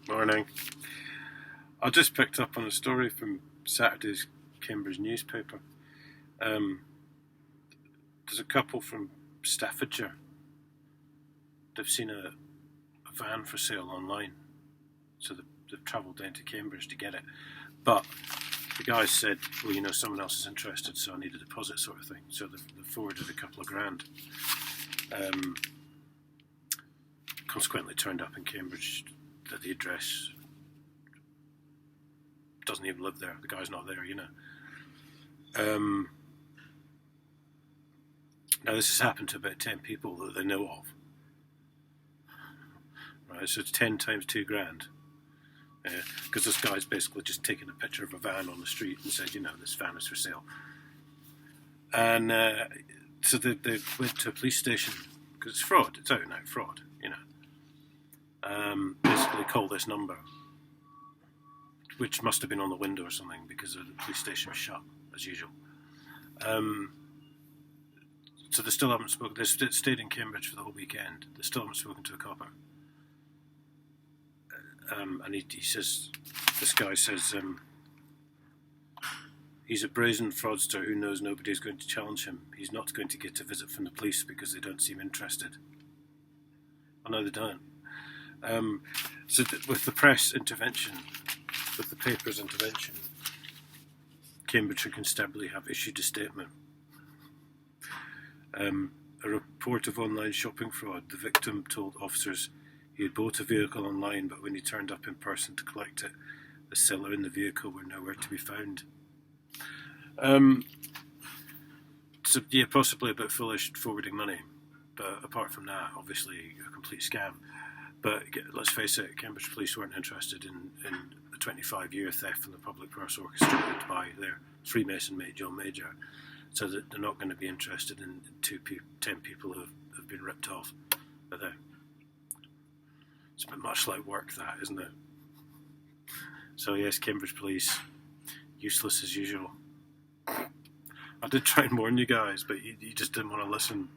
Morning. I just picked up on a story from Saturday's Cambridge newspaper. There's a couple from Staffordshire. They've seen a van for sale online, so they've travelled down to Cambridge to get it. But the guy said, well, someone else is interested, so I need a deposit sort of thing. So they've forwarded a couple of grand. Consequently turned up in Cambridge at the address. Doesn't even live there. The guy's not there, Now this has happened to about 10 people that they know of. Right, so it's 10 times 2 grand. Because this guy's basically just taken a picture of a van on the street and said, this van is for sale. And so they went to a police station, because it's fraud, it's out and out fraud, Basically called this number, which must have been on the window or something, because the police station was shut, as usual. So they still haven't spoken. They stayed in Cambridge for the whole weekend. They still haven't spoken to a copper. And he says, this guy says, he's a brazen fraudster who knows nobody's going to challenge him. He's not going to get a visit from the police because they don't seem interested. I know they don't. So with the press intervention, with the paper's intervention, Cambridgeshire Constabulary have issued a statement. A report of online shopping fraud. The victim told officers he had bought a vehicle online, but when he turned up in person to collect it, the seller and the vehicle were nowhere to be found. So yeah, possibly a bit foolish forwarding money, but apart from that, obviously a complete scam. But let's face it, Cambridge Police weren't interested in the 25-year theft from the public purse orchestrated by their Freemason mate John Major, so that they're not going to be interested in 10 people who have been ripped off. Are they? It's a bit much like work, that, isn't it? So yes, Cambridge Police, useless as usual. I did try and warn you guys, but you just didn't want to listen.